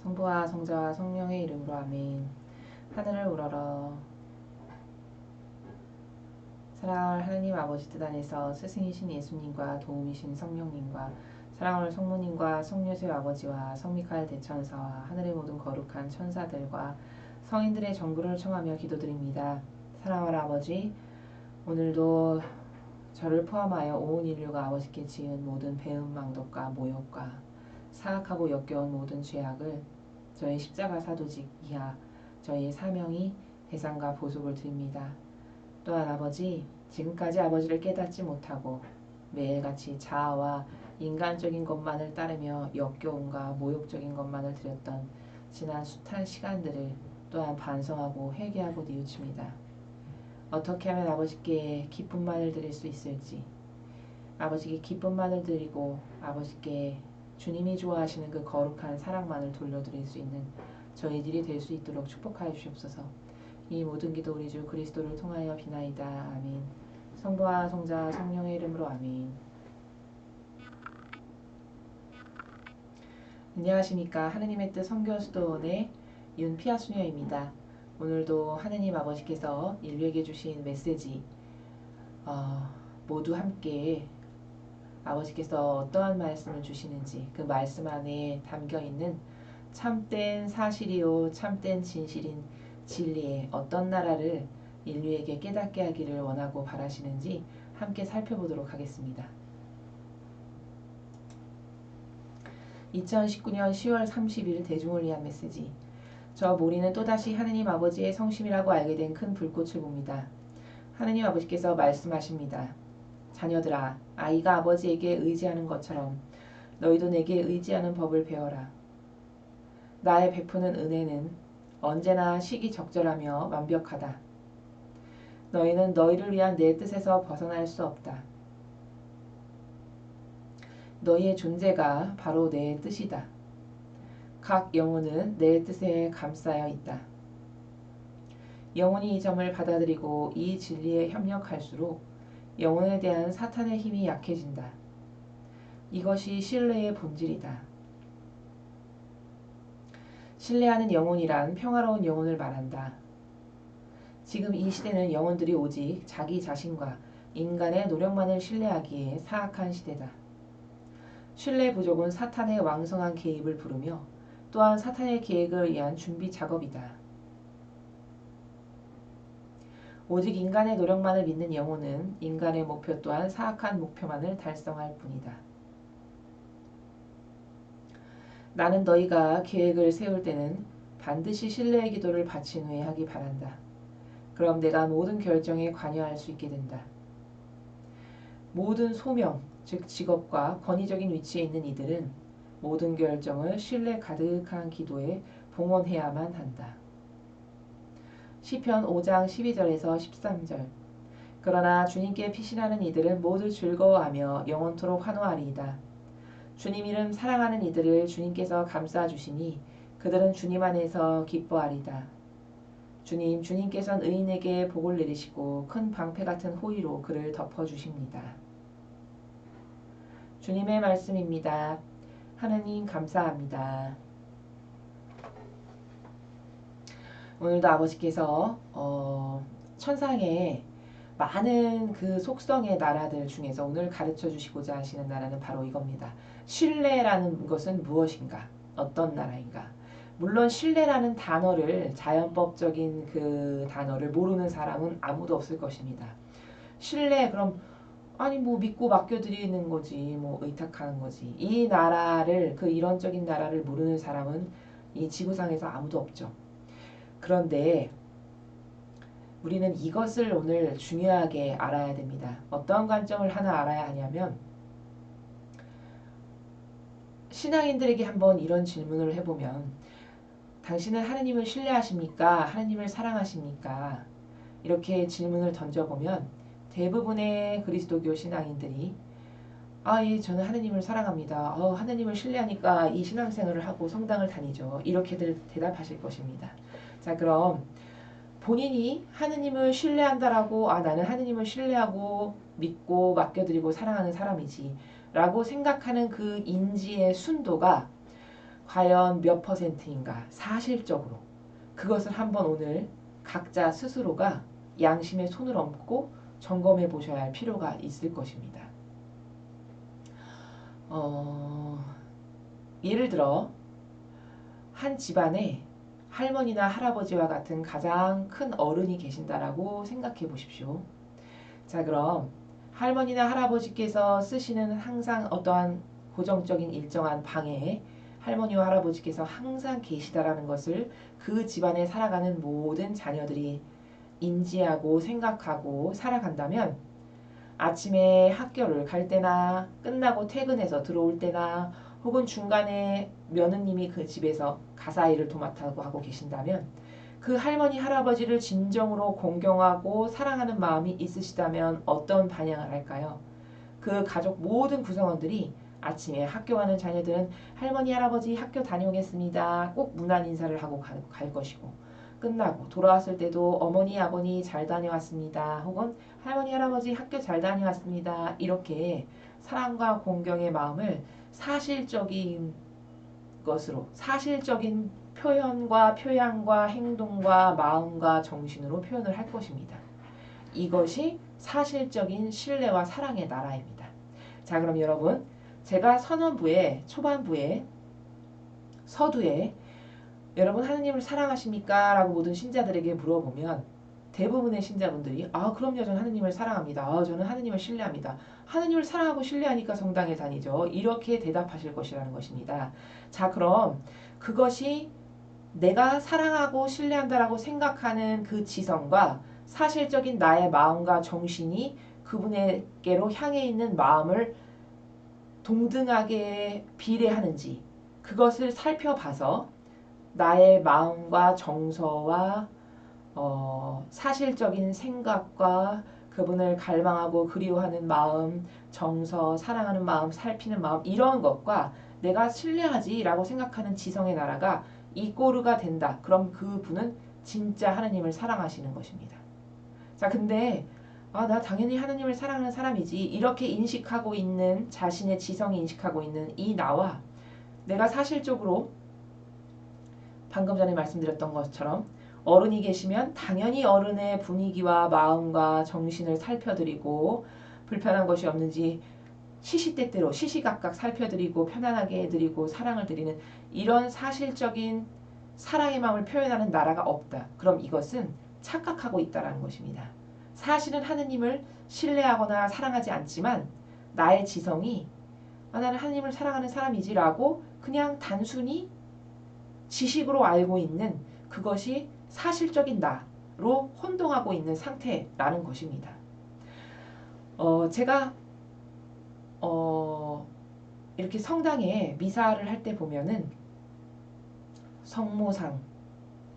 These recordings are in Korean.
성부와 성자와 성령의 이름으로 아멘. 하늘을 우러러. 사랑할 하느님 아버지 뜻 안에서 스승이신 예수님과 도움이신 성령님과 사랑하는 성모님과 성유세 아버지와 성미카엘 대천사와 하늘의 모든 거룩한 천사들과 성인들의 정부를 청하며 기도드립니다. 사랑하는 아버지, 오늘도 저를 포함하여 온 인류가 아버지께 지은 모든 배은 망덕과 모욕과 사악하고 역겨운 모든 죄악을 저희 십자가 사도직 이하 저희의 사명이 배상과 보속을 드립니다. 또한 아버지, 지금까지 아버지를 깨닫지 못하고 매일같이 자아와 인간적인 것만을 따르며 역겨움과 모욕적인 것만을 드렸던 지난 숱한 시간들을 또한 반성하고 회개하고 뉘우칩니다. 어떻게 하면 아버지께 기쁨만을 드릴 수 있을지, 아버지께 기쁨만을 드리고 아버지께 주님이 좋아하시는 그 거룩한 사랑만을 돌려드릴 수 있는 저희들이 될 수 있도록 축복하여 주시옵소서. 이 모든 기도 우리 주 그리스도를 통하여 비나이다. 아멘. 성부와 성자 성령의 이름으로 아멘. 안녕하십니까. 하느님의 뜻 선교수도원의 윤피아수녀입니다. 오늘도 하느님 아버지께서 인류에게 주신 메시지 모두 함께 아버지께서 어떠한 말씀을 주시는지 그 말씀 안에 담겨있는 참된 사실이요 참된 진실인 진리의 어떤 나라를 인류에게 깨닫게 하기를 원하고 바라시는지 함께 살펴보도록 하겠습니다. 2019년 10월 30일 대중을 위한 메시지. 저 모리는 또다시 하느님 아버지의 성심이라고 알게 된 큰 불꽃을 봅니다. 하느님 아버지께서 말씀하십니다. 자녀들아, 아이가 아버지에게 의지하는 것처럼 너희도 내게 의지하는 법을 배워라. 나의 베푸는 은혜는 언제나 시기적절하며 완벽하다. 너희는 너희를 위한 내 뜻에서 벗어날 수 없다. 너희의 존재가 바로 내 뜻이다. 각 영혼은 내 뜻에 감싸여 있다. 영혼이 이 점을 받아들이고 이 진리에 협력할수록 영혼에 대한 사탄의 힘이 약해진다. 이것이 신뢰의 본질이다. 신뢰하는 영혼이란 평화로운 영혼을 말한다. 지금 이 시대는 영혼들이 오직 자기 자신과 인간의 노력만을 신뢰하기에 사악한 시대다. 신뢰 부족은 사탄의 왕성한 개입을 부르며 또한 사탄의 계획을 위한 준비 작업이다. 오직 인간의 노력만을 믿는 영혼은 인간의 목표 또한 사악한 목표만을 달성할 뿐이다. 나는 너희가 계획을 세울 때는 반드시 신뢰의 기도를 바친 후에 하기 바란다. 그럼 내가 모든 결정에 관여할 수 있게 된다. 모든 소명, 즉 직업과 권위적인 위치에 있는 이들은 모든 결정을 신뢰 가득한 기도에 봉헌해야만 한다. 시편 5장 12절에서 13절. 그러나 주님께 피신하는 이들은 모두 즐거워하며 영원토록 환호하리이다. 주님 이름 사랑하는 이들을 주님께서 감싸주시니 그들은 주님 안에서 기뻐하리다. 주님께서는 의인에게 복을 내리시고 큰 방패 같은 호의로 그를 덮어주십니다. 주님의 말씀입니다. 하느님 감사합니다. 오늘도 아버지께서 천상의 많은 그 속성의 나라들 중에서 오늘 가르쳐 주시고자 하시는 나라는 바로 이겁니다. 신뢰라는 것은 무엇인가? 어떤 나라인가? 물론 신뢰라는 단어를 자연법적인 그 단어를 모르는 사람은 아무도 없을 것입니다. 신뢰 그럼 아니 뭐 믿고 맡겨드리는 거지 뭐 의탁하는 거지. 이 나라를 그 이론적인 나라를 모르는 사람은 이 지구상에서 아무도 없죠. 그런데 우리는 이것을 오늘 중요하게 알아야 됩니다. 어떤 관점을 하나 알아야 하냐면 신앙인들에게 한번 이런 질문을 해보면 당신은 하느님을 신뢰하십니까? 하느님을 사랑하십니까? 이렇게 질문을 던져보면 대부분의 그리스도교 신앙인들이 예, 저는 하느님을 사랑합니다. 하느님을 신뢰하니까 이 신앙생활을 하고 성당을 다니죠. 이렇게들 대답하실 것입니다. 자, 그럼 본인이 하느님을 신뢰한다라고 나는 하느님을 신뢰하고 믿고 맡겨드리고 사랑하는 사람이지 라고 생각하는 그 인지의 순도가 과연 몇 퍼센트인가 사실적으로 그것을 한번 오늘 각자 스스로가 양심의 손을 얹고 점검해 보셔야 할 필요가 있을 것입니다. 예를 들어 한 집안에 할머니나 할아버지와 같은 가장 큰 어른이 계신다라고 생각해 보십시오. 자, 그럼 할머니나 할아버지께서 쓰시는 항상 어떠한 고정적인 일정한 방에 할머니와 할아버지께서 항상 계시다라는 것을 그 집안에 살아가는 모든 자녀들이 인지하고 생각하고 살아간다면 아침에 학교를 갈 때나 끝나고 퇴근해서 들어올 때나 혹은 중간에 며느님이 그 집에서 가사일을 도맡아고 하고 계신다면 그 할머니 할아버지를 진정으로 공경하고 사랑하는 마음이 있으시다면 어떤 반응을 할까요? 그 가족 모든 구성원들이 아침에 학교 가는 자녀들은 할머니 할아버지 학교 다녀오겠습니다. 꼭 문안 인사를 하고 갈 것이고 끝나고 돌아왔을 때도 어머니 아버니 잘 다녀왔습니다. 혹은 할머니 할아버지 학교 잘 다녀왔습니다. 이렇게 사랑과 공경의 마음을 사실적인 것으로 사실적인 표현과 표양과 행동과 마음과 정신으로 표현을 할 것입니다. 이것이 사실적인 신뢰와 사랑의 나라입니다. 자, 그럼 여러분 제가 선언부에 초반부에 서두에 여러분 하느님을 사랑하십니까? 라고 모든 신자들에게 물어보면 대부분의 신자분들이 그럼요, 저는 하느님을 사랑합니다. 저는 하느님을 신뢰합니다. 하느님을 사랑하고 신뢰하니까 성당에 다니죠. 이렇게 대답하실 것이라는 것입니다. 자, 그럼 그것이 내가 사랑하고 신뢰한다라고 생각하는 그 지성과 사실적인 나의 마음과 정신이 그분에게로 향해 있는 마음을 동등하게 비례하는지 그것을 살펴봐서 나의 마음과 정서와 사실적인 생각과 그분을 갈망하고 그리워하는 마음, 정서, 사랑하는 마음, 살피는 마음 이런 것과 내가 신뢰하지라고 생각하는 지성의 나라가 이꼬르가 된다. 그럼 그분은 진짜 하나님을 사랑하시는 것입니다. 자, 근데 나 당연히 하나님을 사랑하는 사람이지 이렇게 인식하고 있는 자신의 지성이 인식하고 있는 이 나와 내가 사실적으로 방금 전에 말씀드렸던 것처럼 어른이 계시면 당연히 어른의 분위기와 마음과 정신을 살펴드리고 불편한 것이 없는지 시시때때로 시시각각 살펴드리고 편안하게 해드리고 사랑을 드리는 이런 사실적인 사랑의 마음을 표현하는 나라가 없다. 그럼 이것은 착각하고 있다는 것입니다. 사실은 하느님을 신뢰하거나 사랑하지 않지만 나의 지성이 나는 하느님을 사랑하는 사람이지라고 그냥 단순히 지식으로 알고 있는 그것이 사실적인 나로 혼동하고 있는 상태라는 것입니다. 제가 이렇게 성당에 미사를 할 때 보면은 성모상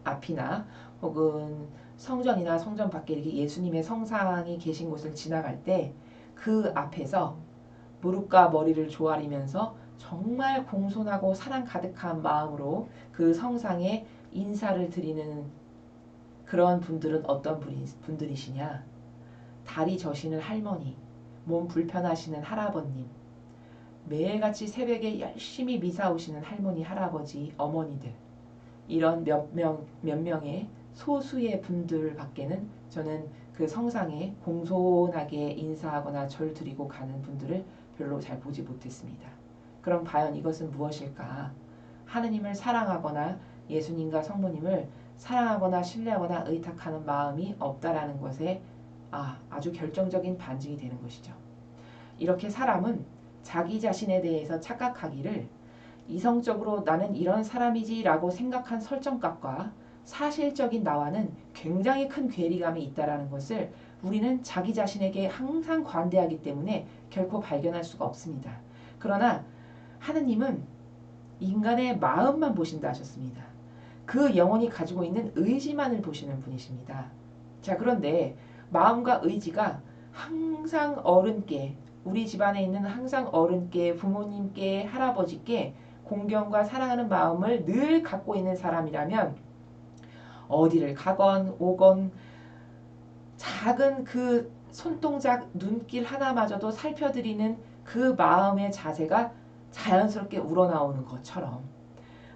앞이나 혹은 성전이나 성전 밖에 이렇게 예수님의 성상이 계신 곳을 지나갈 때 그 앞에서 무릎과 머리를 조아리면서 정말 공손하고 사랑 가득한 마음으로 그 성상에 인사를 드리는 그런 분들은 어떤 분들이시냐? 다리 저시는 할머니, 몸 불편하시는 할아버님, 매일같이 새벽에 열심히 미사 오시는 할머니, 할아버지, 어머니들 이런 몇 명의 소수의 분들밖에는 저는 그 성상에 공손하게 인사하거나 절 드리고 가는 분들을 별로 잘 보지 못했습니다. 그럼 과연 이것은 무엇일까? 하느님을 사랑하거나 예수님과 성모님을 사랑하거나 신뢰하거나 의탁하는 마음이 없다라는 것에 아주 결정적인 반증이 되는 것이죠. 이렇게 사람은 자기 자신에 대해서 착각하기를 이성적으로 나는 이런 사람이지라고 생각한 설정값과 사실적인 나와는 굉장히 큰 괴리감이 있다는 것을 우리는 자기 자신에게 항상 관대하기 때문에 결코 발견할 수가 없습니다. 그러나 하느님은 인간의 마음만 보신다 하셨습니다. 그 영혼이 가지고 있는 의지만을 보시는 분이십니다. 자, 그런데 마음과 의지가 항상 어른께 우리 집안에 있는 항상 어른께 부모님께 할아버지께 공경과 사랑하는 마음을 늘 갖고 있는 사람이라면 어디를 가건 오건 작은 그 손동작 눈길 하나마저도 살펴드리는 그 마음의 자세가 자연스럽게 우러나오는 것처럼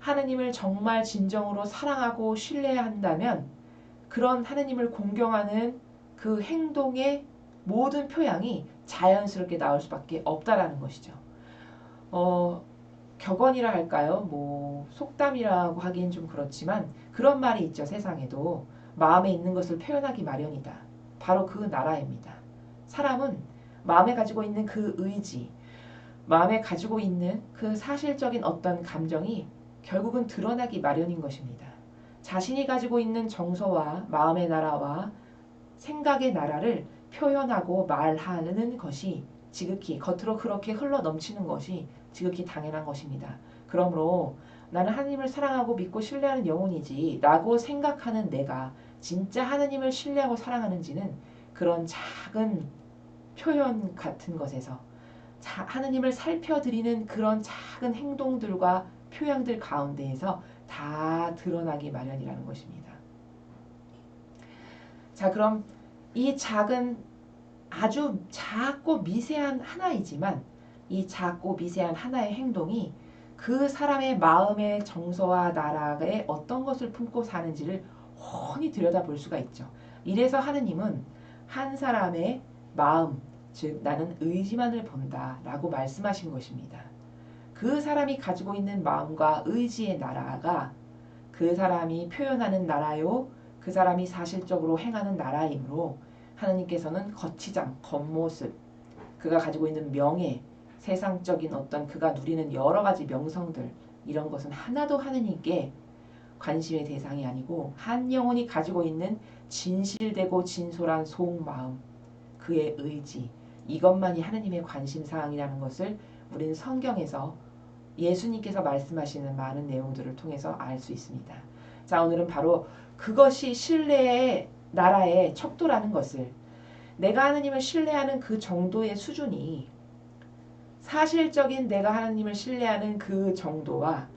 하느님을 정말 진정으로 사랑하고 신뢰한다면 그런 하느님을 공경하는 그 행동의 모든 표양이 자연스럽게 나올 수밖에 없다라는 것이죠. 격언이라 할까요? 뭐 속담이라고 하기엔 좀 그렇지만 그런 말이 있죠. 세상에도 마음에 있는 것을 표현하기 마련이다. 바로 그 나라입니다. 사람은 마음에 가지고 있는 그 의지, 마음에 가지고 있는 그 사실적인 어떤 감정이 결국은 드러나기 마련인 것입니다. 자신이 가지고 있는 정서와 마음의 나라와 생각의 나라를 표현하고 말하는 것이 지극히 겉으로 그렇게 흘러 넘치는 것이 지극히 당연한 것입니다. 그러므로 나는 하나님을 사랑하고 믿고 신뢰하는 영혼이지 라고 생각하는 내가 진짜 하나님을 신뢰하고 사랑하는지는 그런 작은 표현 같은 것에서 하나님을 살펴드리는 그런 작은 행동들과 표현들 가운데에서 다 드러나기 마련이라는 것입니다. 자, 그럼 이 작은 아주 작고 미세한 하나이지만 이 작고 미세한 하나의 행동이 그 사람의 마음의 정서와 나라에 어떤 것을 품고 사는지를 훤히 들여다볼 수가 있죠. 이래서 하느님은 한 사람의 마음, 즉 나는 의지만을 본다 라고 말씀하신 것입니다. 그 사람이 가지고 있는 마음과 의지의 나라가 그 사람이 표현하는 나라요, 그 사람이 사실적으로 행하는 나라이므로 하나님께서는 거치장, 겉모습, 그가 가지고 있는 명예, 세상적인 어떤 그가 누리는 여러 가지 명성들 이런 것은 하나도 하느님께 관심의 대상이 아니고 한 영혼이 가지고 있는 진실되고 진솔한 속마음, 그의 의지 이것만이 하느님의 관심사항이라는 것을 우리는 성경에서 예수님께서 말씀하시는 많은 내용들을 통해서 알 수 있습니다. 자, 오늘은 바로 그것이 신뢰의 나라의 척도라는 것을 내가 하나님을 신뢰하는 그 정도의 수준이 사실적인 내가 하나님을 신뢰하는 그 정도와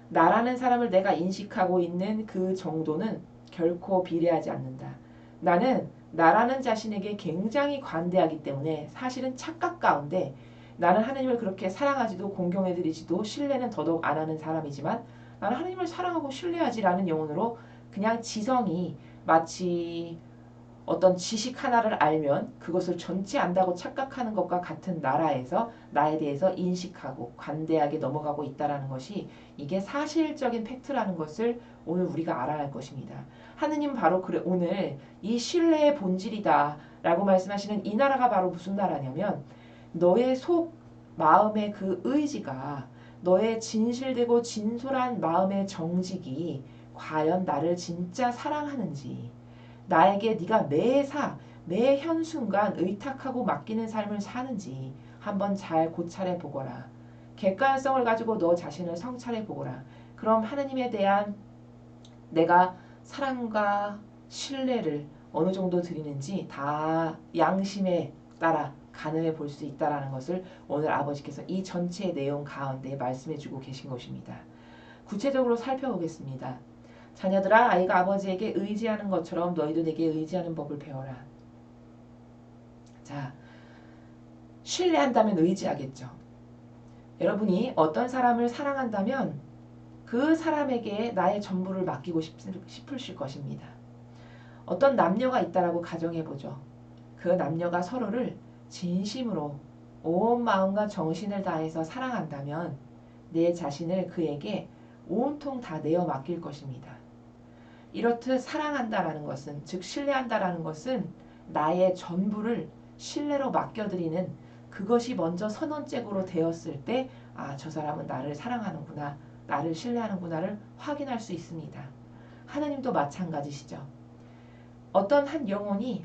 나라는 사람을 내가 인식하고 있는 그 정도는 결코 비례하지 않는다. 나는 나라는 자신에게 굉장히 관대하기 때문에 사실은 착각 가운데 나는 하나님을 그렇게 사랑하지도 공경해드리지도 신뢰는 더더욱 안 하는 사람이지만 나는 하나님을 사랑하고 신뢰하지라는 영혼으로 그냥 지성이 마치 어떤 지식 하나를 알면 그것을 전체 안다고 착각하는 것과 같은 나라에서 나에 대해서 인식하고 관대하게 넘어가고 있다는 것이 이게 사실적인 팩트라는 것을 오늘 우리가 알아야 할 것입니다. 하느님 바로 그래 오늘 이 신뢰의 본질이다 라고 말씀하시는 이 나라가 바로 무슨 나라냐면 너의 속 마음의 그 의지가 너의 진실되고 진솔한 마음의 정직이 과연 나를 진짜 사랑하는지 나에게 네가 매 현순간 의탁하고 맡기는 삶을 사는지 한번 잘 고찰해 보거라. 객관성을 가지고 너 자신을 성찰해 보거라. 그럼 하느님에 대한 내가 사랑과 신뢰를 어느 정도 드리는지 다 양심에 따라 가늠해 볼 수 있다는 것을 오늘 아버지께서 이 전체 내용 가운데 말씀해 주고 계신 것입니다. 구체적으로 살펴보겠습니다. 자녀들아 아이가 아버지에게 의지하는 것처럼 너희도 내게 의지하는 법을 배워라. 자, 신뢰한다면 의지하겠죠. 여러분이 어떤 사람을 사랑한다면 그 사람에게 나의 전부를 맡기고 싶으실 것입니다. 어떤 남녀가 있다라고 가정해보죠. 그 남녀가 서로를 진심으로 온 마음과 정신을 다해서 사랑한다면 내 자신을 그에게 온통 다 내어 맡길 것입니다. 이렇듯 사랑한다라는 것은 즉 신뢰한다라는 것은 나의 전부를 신뢰로 맡겨드리는 그것이 먼저 선언적으로 되었을 때 아, 저 사람은 나를 사랑하는구나 나를 신뢰하는구나를 확인할 수 있습니다. 하나님도 마찬가지시죠. 어떤 한 영혼이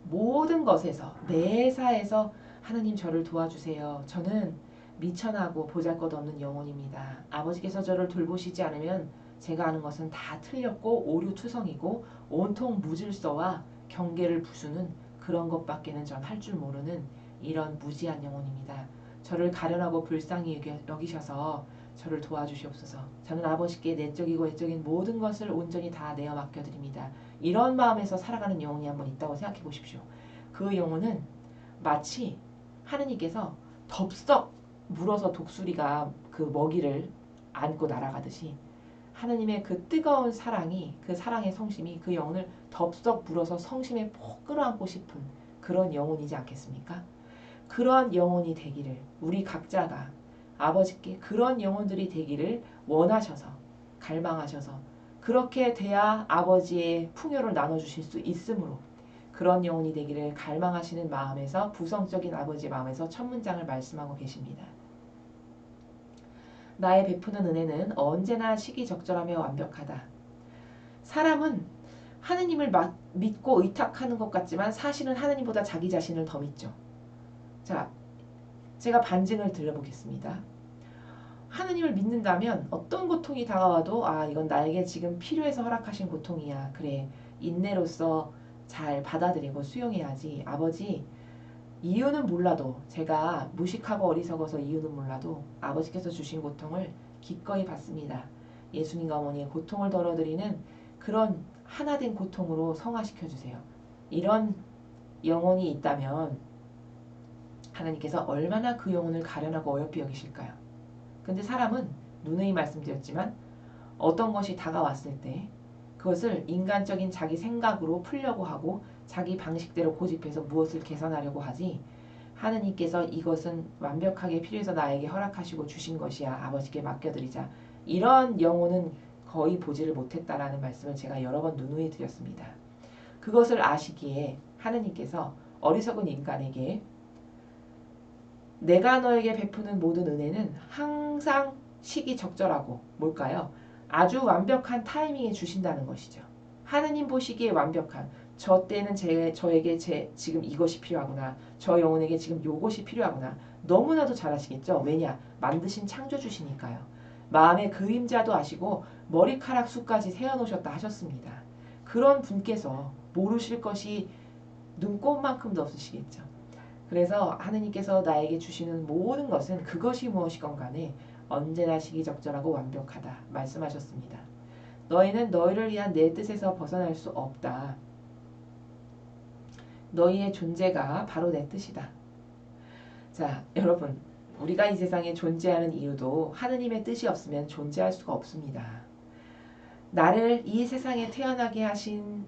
모든 것에서 매사에서 하나님 저를 도와주세요. 저는 미천하고 보잘것없는 영혼입니다. 아버지께서 저를 돌보시지 않으면 제가 아는 것은 다 틀렸고 오류투성이고 온통 무질서와 경계를 부수는 그런 것밖에는 전 할 줄 모르는 이런 무지한 영혼입니다. 저를 가련하고 불쌍히 여기셔서 저를 도와주시옵소서. 저는 아버지께 내적이고 외적인 모든 것을 온전히 다 내어 맡겨드립니다. 이런 마음에서 살아가는 영혼이 한번 있다고 생각해 보십시오. 그 영혼은 마치 하느님께서 덥석 물어서 독수리가 그 먹이를 안고 날아가듯이 하느님의 그 뜨거운 사랑이, 그 사랑의 성심이 그 영혼을 덥석 불어서 성심에 푹 끌어안고 싶은 그런 영혼이지 않겠습니까? 그런 영혼이 되기를, 우리 각자가 아버지께 그런 영혼들이 되기를 원하셔서, 갈망하셔서, 그렇게 돼야 아버지의 풍요를 나눠주실 수 있으므로 그런 영혼이 되기를 갈망하시는 마음에서, 부성적인 아버지의 마음에서 첫 문장을 말씀하고 계십니다. 나의 베푸는 은혜는 언제나 시기적절하며 완벽하다. 사람은 하느님을 믿고 의탁하는 것 같지만 사실은 하느님보다 자기 자신을 더 믿죠. 자, 제가 반증을 들려보겠습니다. 하느님을 믿는다면 어떤 고통이 다가와도 이건 나에게 지금 필요해서 허락하신 고통이야. 그래, 인내로서 잘 받아들이고 수용해야지. 아버지, 이유는 몰라도, 제가 무식하고 어리석어서 이유는 몰라도 아버지께서 주신 고통을 기꺼이 받습니다. 예수님과 어머니의 고통을 덜어드리는 그런 하나된 고통으로 성화시켜 주세요. 이런 영혼이 있다면 하나님께서 얼마나 그 영혼을 가련하고 어여삐 여기실까요? 근데 사람은 누누이 말씀드렸지만 어떤 것이 다가왔을 때 그것을 인간적인 자기 생각으로 풀려고 하고 자기 방식대로 고집해서 무엇을 개선하려고 하지, 하느님께서 이것은 완벽하게 필요해서 나에게 허락하시고 주신 것이야, 아버지께 맡겨드리자, 이런 영혼은 거의 보지를 못했다라는 말씀을 제가 여러 번 누누이 드렸습니다. 그것을 아시기에 하느님께서 어리석은 인간에게 내가 너에게 베푸는 모든 은혜는 항상 시기적절하고 뭘까요? 아주 완벽한 타이밍에 주신다는 것이죠. 하느님 보시기에 완벽한, 저 때는 저에게 지금 이것이 필요하구나, 저 영혼에게 지금 요것이 필요하구나, 너무나도 잘 아시겠죠? 왜냐? 만드신 창조주시니까요. 마음의 그림자도 아시고 머리카락 수까지 세어놓으셨다 하셨습니다. 그런 분께서 모르실 것이 눈꼽만큼도 없으시겠죠. 그래서 하느님께서 나에게 주시는 모든 것은 그것이 무엇이건 간에 언제나 시기적절하고 완벽하다 말씀하셨습니다. 너희는 너희를 위한 내 뜻에서 벗어날 수 없다. 너희의 존재가 바로 내 뜻이다. 자, 여러분, 우리가 이 세상에 존재하는 이유도 하느님의 뜻이 없으면 존재할 수가 없습니다. 나를 이 세상에 태어나게 하신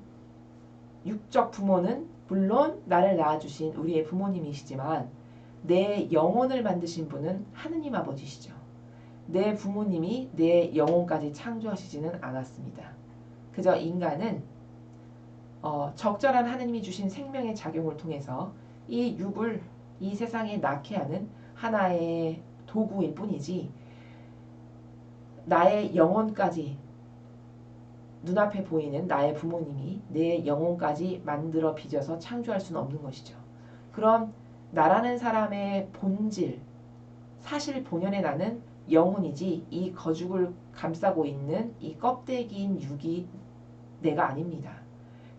육적 부모는 물론 나를 낳아주신 우리의 부모님이시지만 내 영혼을 만드신 분은 하느님 아버지시죠. 내 부모님이 내 영혼까지 창조하시지는 않았습니다. 그저 인간은 적절한 하느님이 주신 생명의 작용을 통해서 이 육을 이 세상에 낳게 하는 하나의 도구일 뿐이지 나의 영혼까지, 눈앞에 보이는 나의 부모님이 내 영혼까지 만들어 빚어서 창조할 수는 없는 것이죠. 그럼 나라는 사람의 본질, 사실 본연의 나는 영혼이지 이 거죽을 감싸고 있는 이 껍데기인 육이 내가 아닙니다.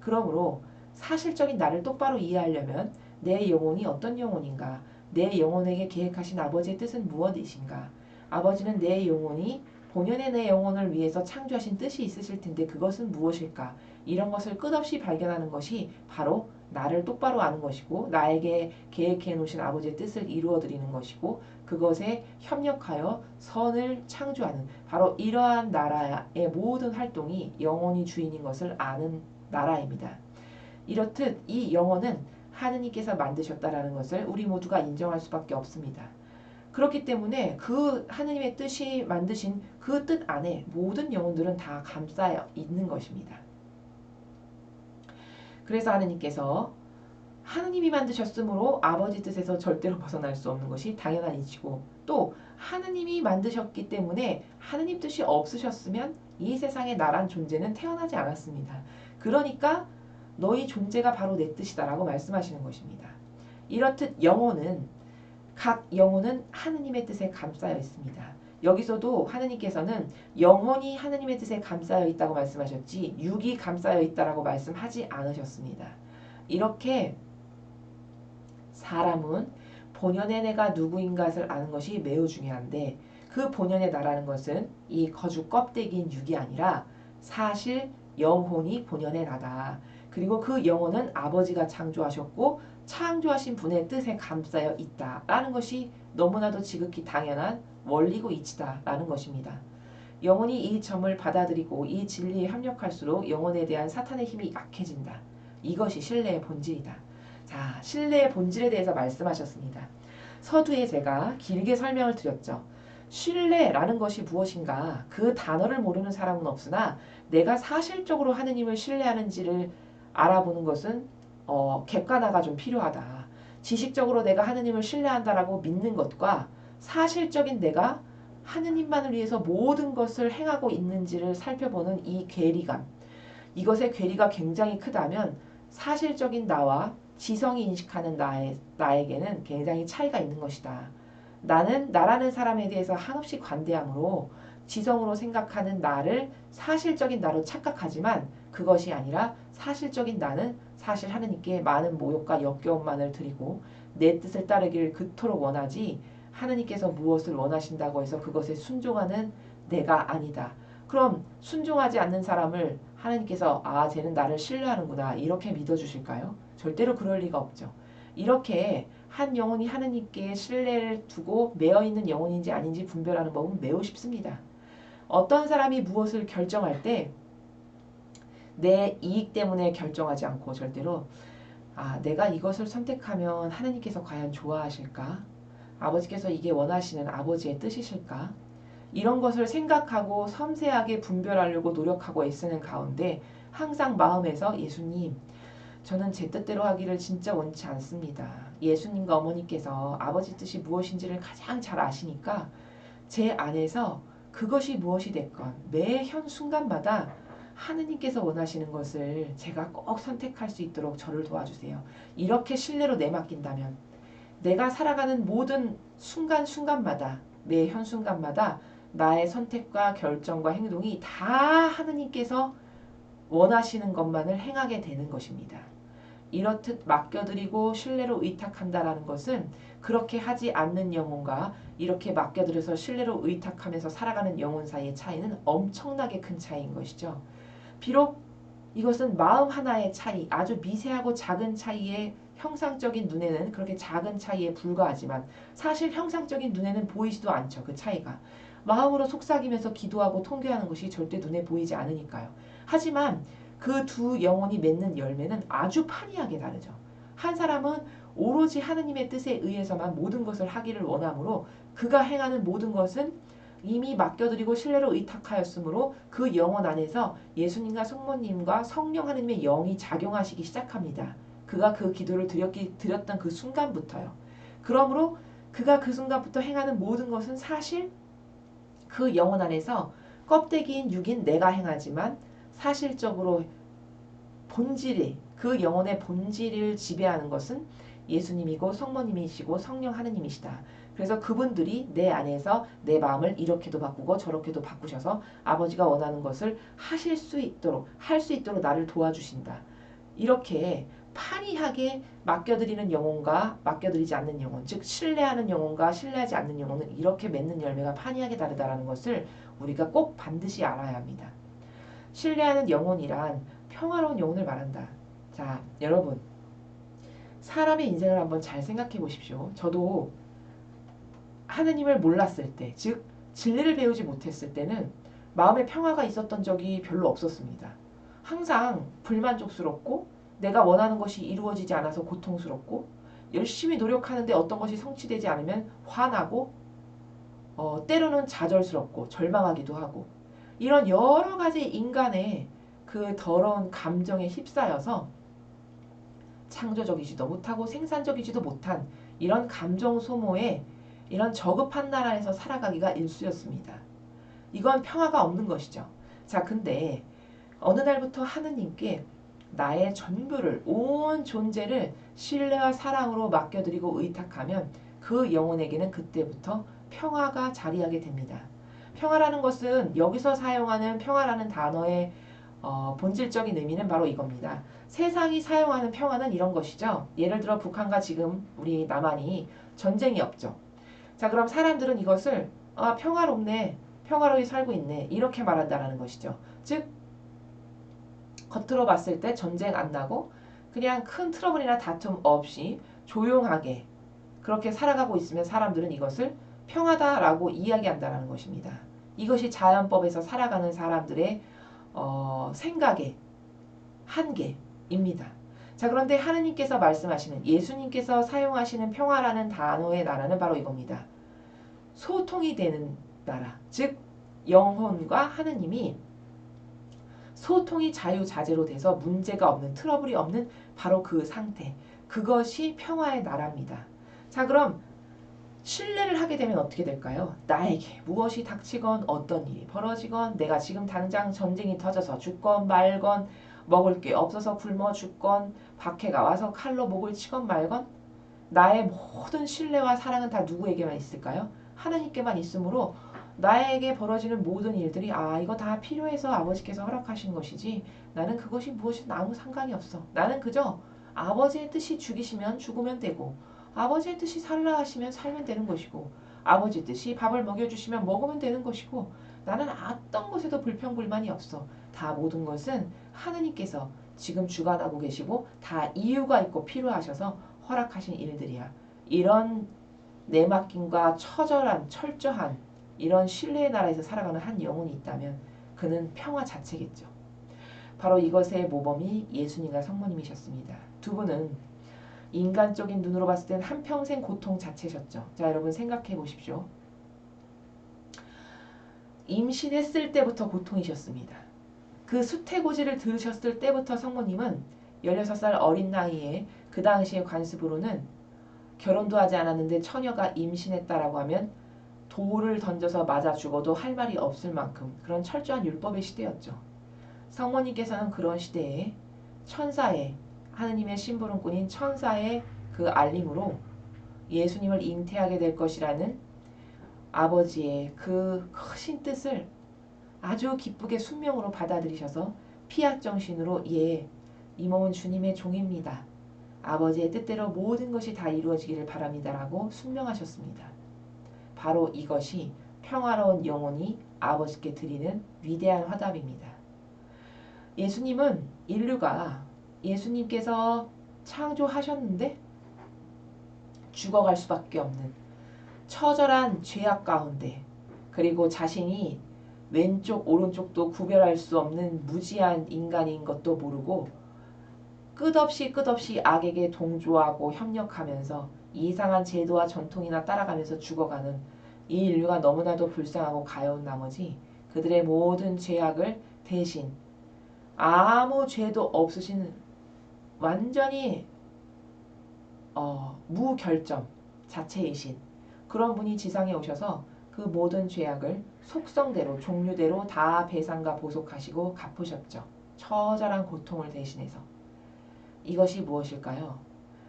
그러므로 사실적인 나를 똑바로 이해하려면 내 영혼이 어떤 영혼인가, 내 영혼에게 계획하신 아버지의 뜻은 무엇이신가, 아버지는 내 영혼이 본연의 내 영혼을 위해서 창조하신 뜻이 있으실 텐데 그것은 무엇일까, 이런 것을 끝없이 발견하는 것이 바로 나를 똑바로 아는 것이고 나에게 계획해 놓으신 아버지의 뜻을 이루어 드리는 것이고 그것에 협력하여 선을 창조하는 바로 이러한 나라의 모든 활동이 영혼이 주인인 것을 아는 나라입니다. 이렇듯 이 영혼은 하느님께서 만드셨다라는 것을 우리 모두가 인정할 수밖에 없습니다. 그렇기 때문에 그 하느님의 뜻이 만드신 그 뜻 안에 모든 영혼들은 다 감싸여 있는 것입니다. 그래서 하느님께서 하느님이 만드셨으므로 아버지 뜻에서 절대로 벗어날 수 없는 것이 당연한 이치고, 또 하느님이 만드셨기 때문에 하느님 뜻이 없으셨으면 이 세상에 나란 존재는 태어나지 않았습니다. 그러니까 너희 존재가 바로 내 뜻이다라고 말씀하시는 것입니다. 이렇듯 각 영혼은 하느님의 뜻에 감싸여 있습니다. 여기서도 하느님께서는 영혼이 하느님의 뜻에 감싸여 있다고 말씀하셨지 육이 감싸여 있다라고 말씀하지 않으셨습니다. 이렇게 사람은 본연의 내가 누구인가를 아는 것이 매우 중요한데 그 본연의 나라는 것은 이 거죽 껍데기인 육이 아니라 사실 영혼이 본연의 나다. 그리고 그 영혼은 아버지가 창조하셨고 창조하신 분의 뜻에 감싸여 있다라는 것이 너무나도 지극히 당연한 원리고 이치다라는 것입니다. 영혼이 이 점을 받아들이고 이 진리에 협력할수록 영혼에 대한 사탄의 힘이 약해진다. 이것이 신뢰의 본질이다. 자, 신뢰의 본질에 대해서 말씀하셨습니다. 서두에 제가 길게 설명을 드렸죠. 신뢰라는 것이 무엇인가? 그 단어를 모르는 사람은 없으나 내가 사실적으로 하느님을 신뢰하는지를 알아보는 것은 객관화가 좀 필요하다. 지식적으로 내가 하느님을 신뢰한다라고 믿는 것과 사실적인 내가 하느님만을 위해서 모든 것을 행하고 있는지를 살펴보는 이 괴리감. 이것의 괴리가 굉장히 크다면 사실적인 나와 지성이 인식하는 나에게는 굉장히 차이가 있는 것이다. 나는 나라는 사람에 대해서 한없이 관대함으로 지성으로 생각하는 나를 사실적인 나로 착각하지만 그것이 아니라 사실적인 나는 사실 하느님께 많은 모욕과 역겨움만을 드리고 내 뜻을 따르기를 그토록 원하지 하느님께서 무엇을 원하신다고 해서 그것에 순종하는 내가 아니다. 그럼 순종하지 않는 사람을 하나님께서 쟤는 나를 신뢰하는구나 이렇게 믿어주실까요? 절대로 그럴 리가 없죠. 이렇게 한 영혼이 하느님께 신뢰를 두고 매어있는 영혼인지 아닌지 분별하는 법은 매우 쉽습니다. 어떤 사람이 무엇을 결정할 때 내 이익 때문에 결정하지 않고 절대로 내가 이것을 선택하면 하느님께서 과연 좋아하실까? 아버지께서 이게 원하시는 아버지의 뜻이실까? 이런 것을 생각하고 섬세하게 분별하려고 노력하고 애쓰는 가운데 항상 마음에서 예수님, 저는 제 뜻대로 하기를 진짜 원치 않습니다. 예수님과 어머니께서 아버지 뜻이 무엇인지를 가장 잘 아시니까 제 안에서 그것이 무엇이 됐건 매 현 순간마다 하느님께서 원하시는 것을 제가 꼭 선택할 수 있도록 저를 도와주세요. 이렇게 신뢰로 내맡긴다면 내가 살아가는 모든 순간순간마다 매 현 순간마다 나의 선택과 결정과 행동이 다 하느님께서 원하시는 것만을 행하게 되는 것입니다. 이렇듯 맡겨드리고 신뢰로 의탁한다라는 것은 그렇게 하지 않는 영혼과 이렇게 맡겨드려서 신뢰로 의탁하면서 살아가는 영혼 사이의 차이는 엄청나게 큰 차이인 것이죠. 비록 이것은 마음 하나의 차이, 아주 미세하고 작은 차이의 형상적인 눈에는 그렇게 작은 차이에 불과하지만 사실 형상적인 눈에는 보이지도 않죠. 그 차이가. 마음으로 속삭이면서 기도하고 통교하는 것이 절대 눈에 보이지 않으니까요. 하지만 그 두 영혼이 맺는 열매는 아주 판이하게 다르죠. 한 사람은 오로지 하느님의 뜻에 의해서만 모든 것을 하기를 원하므로 그가 행하는 모든 것은 이미 맡겨드리고 신뢰로 의탁하였으므로 그 영혼 안에서 예수님과 성모님과 성령 하느님의 영이 작용하시기 시작합니다. 그가 그 기도를 드렸던 그 순간부터요. 그러므로 그가 그 순간부터 행하는 모든 것은 사실 그 영혼 안에서 껍데기인 육인 내가 행하지만 사실적으로 본질이 그 영혼의 본질을 지배하는 것은 예수님이고 성모님이시고 성령 하느님이시다. 그래서 그분들이 내 안에서 내 마음을 이렇게도 바꾸고 저렇게도 바꾸셔서 아버지가 원하는 것을 하실 수 있도록 할 수 있도록 나를 도와주신다. 이렇게 판이하게 맡겨드리는 영혼과 맡겨드리지 않는 영혼, 즉 신뢰하는 영혼과 신뢰하지 않는 영혼은 이렇게 맺는 열매가 판이하게 다르다는 것을 우리가 꼭 반드시 알아야 합니다. 신뢰하는 영혼이란 평화로운 영혼을 말한다. 자, 여러분 사람의 인생을 한번 잘 생각해 보십시오. 저도 하느님을 몰랐을 때, 즉 진리를 배우지 못했을 때는 마음에 평화가 있었던 적이 별로 없었습니다. 항상 불만족스럽고 내가 원하는 것이 이루어지지 않아서 고통스럽고 열심히 노력하는데 어떤 것이 성취되지 않으면 화나고 때로는 좌절스럽고 절망하기도 하고 이런 여러 가지 인간의 그 더러운 감정에 휩싸여서 창조적이지도 못하고 생산적이지도 못한 이런 감정 소모에 이런 저급한 나라에서 살아가기가 일쑤였습니다. 이건 평화가 없는 것이죠. 자, 근데 어느 날부터 하느님께 나의 전부를 온 존재를 신뢰와 사랑으로 맡겨드리고 의탁하면 그 영혼에게는 그때부터 평화가 자리하게 됩니다. 평화라는 것은 여기서 사용하는 평화라는 단어의 본질적인 의미는 바로 이겁니다. 세상이 사용하는 평화는 이런 것이죠. 예를 들어 북한과 지금 우리 남한이 전쟁이 없죠. 자, 그럼 사람들은 이것을 평화롭네, 평화로이 살고 있네 이렇게 말한다라는 것이죠. 즉 겉으로 봤을 때 전쟁 안 나고 그냥 큰 트러블이나 다툼 없이 조용하게 그렇게 살아가고 있으면 사람들은 이것을 평화다라고 이야기한다라는 것입니다. 이것이 자연법에서 살아가는 사람들의 생각의 한계입니다. 자, 그런데 하느님께서 말씀하시는, 예수님께서 사용하시는 평화라는 단어의 나라는 바로 이겁니다. 소통이 되는 나라, 즉 영혼과 하느님이 소통이 자유자재로 돼서 문제가 없는, 트러블이 없는 바로 그 상태, 그것이 평화의 나라입니다. 자, 그럼 신뢰를 하게 되면 어떻게 될까요? 나에게 무엇이 닥치건 어떤 일이 벌어지건 내가 지금 당장 전쟁이 터져서 죽건 말건 먹을 게 없어서 굶어 죽건 박해가 와서 칼로 목을 치건 말건 나의 모든 신뢰와 사랑은 다 누구에게만 있을까요? 하나님께만 있으므로 나에게 벌어지는 모든 일들이 이거 다 필요해서 아버지께서 허락하신 것이지 나는 그것이 무엇이든 아무 상관이 없어. 나는 그저 아버지의 뜻이 죽이시면 죽으면 되고 아버지의 뜻이 살라 하시면 살면 되는 것이고 아버지 뜻이 밥을 먹여주시면 먹으면 되는 것이고 나는 어떤 것에도 불평불만이 없어. 다 모든 것은 하느님께서 지금 주관하고 계시고 다 이유가 있고 필요하셔서 허락하신 일들이야. 이런 내맡김과 처절한 철저한 이런 신뢰의 나라에서 살아가는 한 영혼이 있다면 그는 평화 자체겠죠. 바로 이것의 모범이 예수님과 성모님이셨습니다. 두 분은 인간적인 눈으로 봤을 땐 한평생 고통 자체셨죠. 자, 여러분 생각해 보십시오. 임신했을 때부터 고통이셨습니다. 그 수태고지를 들으셨을 때부터 성모님은 16살 어린 나이에 그 당시의 관습으로는 결혼도 하지 않았는데 처녀가 임신했다라고 하면 돌을 던져서 맞아 죽어도 할 말이 없을 만큼 그런 철저한 율법의 시대였죠. 성모님께서는 그런 시대에 천사의 하느님의 심부름꾼인 천사의 그 알림으로 예수님을 잉태하게 될 것이라는 아버지의 그 크신 뜻을 아주 기쁘게 순명으로 받아들이셔서 피앗 정신으로 이 몸은 주님의 종입니다. 아버지의 뜻대로 모든 것이 다 이루어지기를 바랍니다라고 순명하셨습니다. 바로 이것이 평화로운 영혼이 아버지께 드리는 위대한 화답입니다. 예수님은 인류가 예수님께서 창조하셨는데 죽어갈 수밖에 없는 처절한 죄악 가운데 그리고 자신이 왼쪽 오른쪽도 구별할 수 없는 무지한 인간인 것도 모르고 끝없이 악에게 동조하고 협력하면서 이상한 제도와 전통이나 따라가면서 죽어가는 이 인류가 너무나도 불쌍하고 가여운 나머지 그들의 모든 죄악을 대신 아무 죄도 없으신 완전히 무결점 자체이신 그런 분이 지상에 오셔서 그 모든 죄악을 속성대로 종류대로 다 배상과 보속하시고 갚으셨죠. 처절한 고통을 대신해서. 이것이 무엇일까요?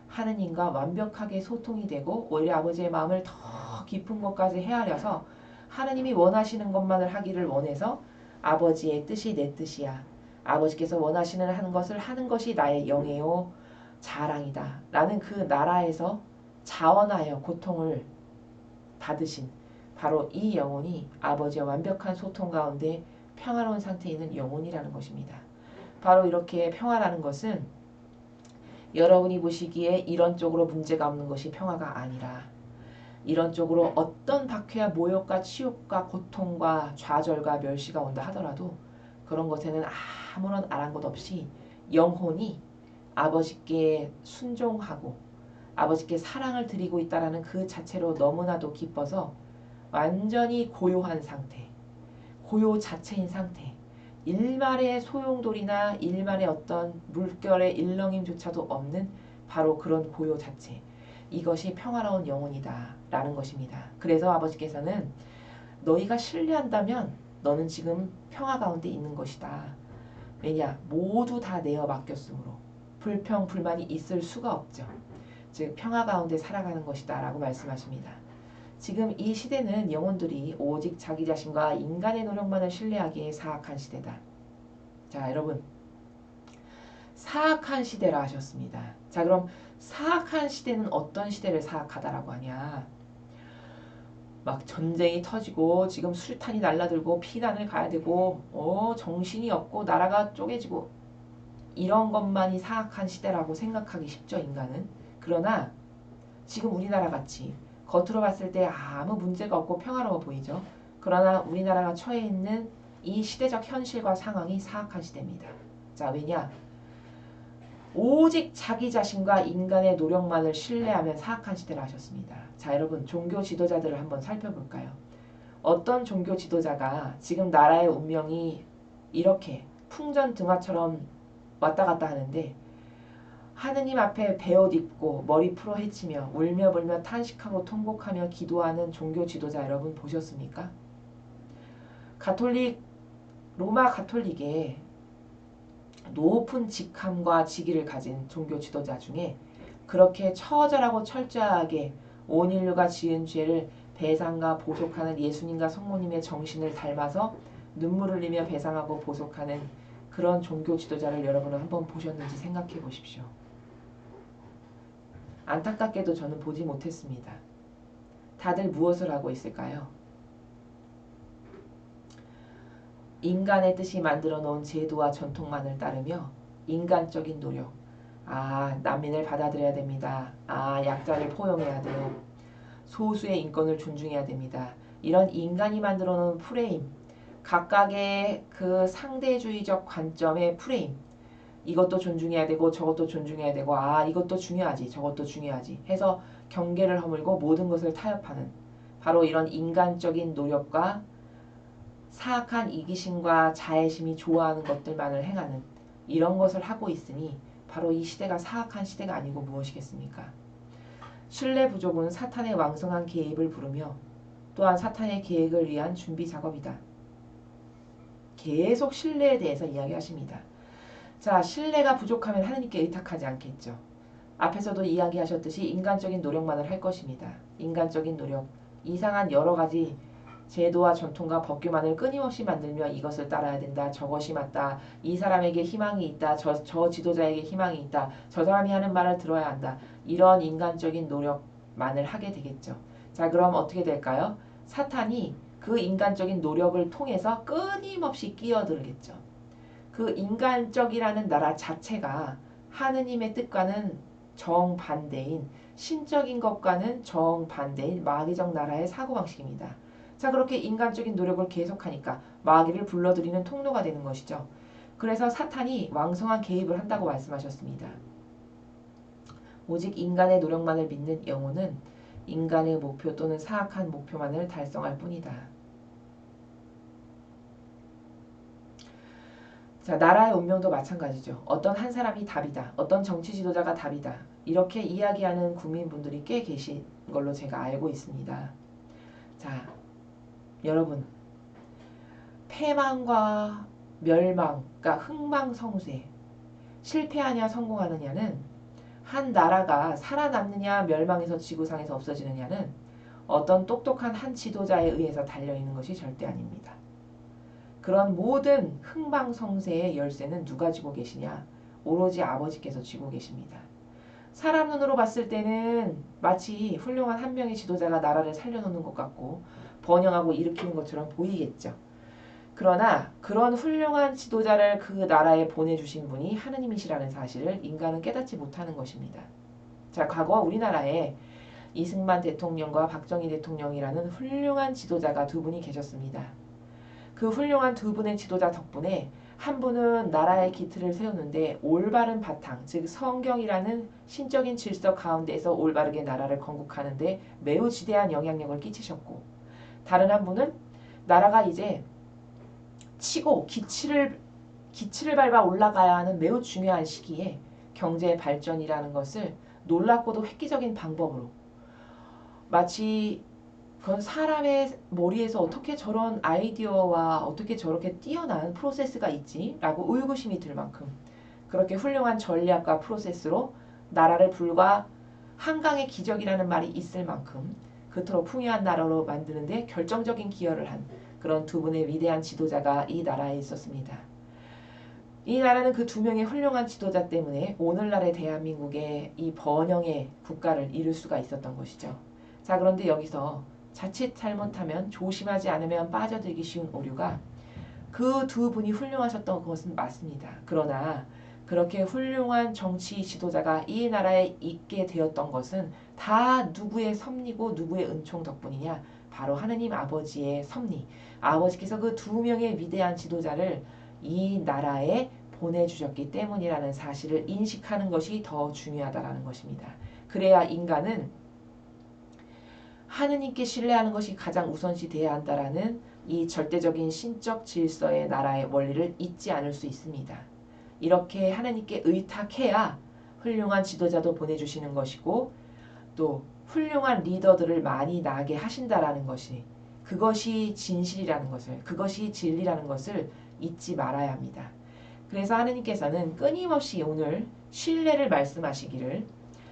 하느님과 완벽하게 소통이 되고 오히려 아버지의 마음을 더 깊은 곳까지 헤아려서 하느님이 원하시는 것만을 하기를 원해서 아버지의 뜻이 내 뜻이야. 아버지께서 원하시는 하는 것을 하는 것이 나의 영예요 자랑이다. 라는 그 나라에서 자원하여 고통을 받으신 바로 이 영혼이 아버지와 완벽한 소통 가운데 평화로운 상태에 있는 영혼이라는 것입니다. 바로 이렇게 평화라는 것은 여러분이 보시기에 이런 쪽으로 문제가 없는 것이 평화가 아니라 이런 쪽으로 어떤 박해와 모욕과 치욕과 고통과 좌절과 멸시가 온다 하더라도 그런 것에는 아무런 아랑곳 없이 영혼이 아버지께 순종하고 아버지께 사랑을 드리고 있다는 그 자체로 너무나도 기뻐서 완전히 고요한 상태, 고요 자체인 상태, 일말의 소용돌이나 일말의 어떤 물결의 일렁임조차도 없는 바로 그런 고요 자체. 이것이 평화로운 영혼이다 라는 것입니다. 그래서 아버지께서는 너희가 신뢰한다면 너는 지금 평화 가운데 있는 것이다. 왜냐? 모두 다 내어 맡겼으므로 불평, 불만이 있을 수가 없죠. 즉 평화 가운데 살아가는 것이다 라고 말씀하십니다. 지금 이 시대는 영혼들이 오직 자기 자신과 인간의 노력만을 신뢰하기에 사악한 시대다. 자, 여러분 사악한 시대라 하셨습니다. 자, 그럼 사악한 시대는 어떤 시대를 사악하다라고 하냐? 막 전쟁이 터지고 지금 수류탄이 날라들고 피난을 가야 되고 정신이 없고 나라가 쪼개지고 이런 것만이 사악한 시대라고 생각하기 쉽죠, 인간은. 그러나 지금 우리나라 같이 겉으로 봤을 때 아무 문제가 없고 평화로워 보이죠. 그러나 우리나라가 처해 있는 이 시대적 현실과 상황이 사악한 시대입니다. 자, 왜냐? 오직 자기 자신과 인간의 노력만을 신뢰하면 사악한 시대라 하셨습니다. 자, 여러분 종교 지도자들을 한번 살펴볼까요? 어떤 종교 지도자가 지금 나라의 운명이 이렇게 풍전등화처럼 왔다 갔다 하는데 하느님 앞에 베옷 입고 머리 풀어 헤치며 울며 불며 탄식하고 통곡하며 기도하는 종교 지도자 여러분 보셨습니까? 로마 가톨릭의 높은 직함과 직위를 가진 종교 지도자 중에 그렇게 처절하고 철저하게 온 인류가 지은 죄를 배상과 보속하는 예수님과 성모님의 정신을 닮아서 눈물 흘리며 배상하고 보속하는 그런 종교 지도자를 여러분은 한번 보셨는지 생각해 보십시오. 안타깝게도 저는 보지 못했습니다. 다들 무엇을 하고 있을까요? 인간의 뜻이 만들어 놓은 제도와 전통만을 따르며 인간적인 노력, 난민을 받아들여야 됩니다. 약자를 포용해야 돼요. 소수의 인권을 존중해야 됩니다. 이런 인간이 만들어 놓은 프레임, 각각의 그 상대주의적 관점의 프레임, 이것도 존중해야 되고 저것도 존중해야 되고 이것도 중요하지 저것도 중요하지 해서 경계를 허물고 모든 것을 타협하는 바로 이런 인간적인 노력과 사악한 이기심과 자애심이 좋아하는 것들만을 행하는 이런 것을 하고 있으니 바로 이 시대가 사악한 시대가 아니고 무엇이겠습니까? 신뢰 부족은 사탄의 왕성한 개입을 부르며 또한 사탄의 계획을 위한 준비 작업이다. 계속 신뢰에 대해서 이야기하십니다. 자, 신뢰가 부족하면 하느님께 의탁하지 않겠죠. 앞에서도 이야기하셨듯이 인간적인 노력만을 할 것입니다. 인간적인 노력, 이상한 여러 가지 제도와 전통과 법규만을 끊임없이 만들며 이것을 따라야 된다. 저것이 맞다. 이 사람에게 희망이 있다. 저 지도자에게 희망이 있다. 저 사람이 하는 말을 들어야 한다. 이런 인간적인 노력만을 하게 되겠죠. 자, 그럼 어떻게 될까요? 사탄이 그 인간적인 노력을 통해서 끊임없이 끼어들겠죠. 그 인간적이라는 나라 자체가 하느님의 뜻과는 정반대인 신적인 것과는 정반대인 마귀적 나라의 사고방식입니다. 자, 그렇게 인간적인 노력을 계속하니까 마귀를 불러들이는 통로가 되는 것이죠. 그래서 사탄이 왕성한 개입을 한다고 말씀하셨습니다. 오직 인간의 노력만을 믿는 영혼은 인간의 목표 또는 사악한 목표만을 달성할 뿐이다. 자, 나라의 운명도 마찬가지죠. 어떤 한 사람이 답이다. 어떤 정치 지도자가 답이다. 이렇게 이야기하는 국민분들이 꽤 계신 걸로 제가 알고 있습니다. 자, 여러분, 패망과 멸망, 그러니까 흥망성쇠, 실패하냐 성공하느냐는 한 나라가 살아남느냐 멸망해서 지구상에서 없어지느냐는 어떤 똑똑한 한 지도자에 의해서 달려있는 것이 절대 아닙니다. 그런 모든 흥망성쇠의 열쇠는 누가 쥐고 계시냐? 오로지 아버지께서 쥐고 계십니다. 사람 눈으로 봤을 때는 마치 훌륭한 한 명의 지도자가 나라를 살려놓는 것 같고 번영하고 일으키는 것처럼 보이겠죠. 그러나 그런 훌륭한 지도자를 그 나라에 보내주신 분이 하느님이시라는 사실을 인간은 깨닫지 못하는 것입니다. 자, 과거 우리나라에 이승만 대통령과 박정희 대통령이라는 훌륭한 지도자가 두 분이 계셨습니다. 그 훌륭한 두 분의 지도자 덕분에 한 분은 나라의 기틀을 세우는데 올바른 바탕, 즉 성경이라는 신적인 질서 가운데에서 올바르게 나라를 건국하는데 매우 지대한 영향력을 끼치셨고, 다른 한 분은 나라가 이제 치고 기치를 밟아 올라가야 하는 매우 중요한 시기에 경제 발전이라는 것을 놀랍고도 획기적인 방법으로, 마치 그건 사람의 머리에서 어떻게 저런 아이디어와 어떻게 저렇게 뛰어난 프로세스가 있지? 라고 의구심이 들 만큼 그렇게 훌륭한 전략과 프로세스로 나라를 불과 한강의 기적이라는 말이 있을 만큼 그토록 풍요한 나라로 만드는데 결정적인 기여를 한 그런 두 분의 위대한 지도자가 이 나라에 있었습니다. 이 나라는 그 두 명의 훌륭한 지도자 때문에 오늘날의 대한민국의 이 번영의 국가를 이룰 수가 있었던 것이죠. 자, 그런데 여기서 자칫 잘못하면 조심하지 않으면 빠져들기 쉬운 오류가, 그 두 분이 훌륭하셨던 것은 맞습니다. 그러나 그렇게 훌륭한 정치 지도자가 이 나라에 있게 되었던 것은 다 누구의 섭리고 누구의 은총 덕분이냐? 바로 하느님 아버지의 섭리, 아버지께서 그 두 명의 위대한 지도자를 이 나라에 보내주셨기 때문이라는 사실을 인식하는 것이 더 중요하다라는 것입니다. 그래야 인간은 하느님께 신뢰하는 것이 가장 우선시 돼야 한다라는 이 절대적인 신적 질서의 나라의 원리를 잊지 않을 수 있습니다. 이렇게 하느님께 의탁해야 훌륭한 지도자도 보내주시는 것이고 또 훌륭한 리더들을 많이 나게 하신다라는 것이 그것이 진실이라는 것을 그것이 진리라는 것을 잊지 말아야 합니다. 그래서 하느님께서는 끊임없이 오늘 신뢰를 말씀하시기를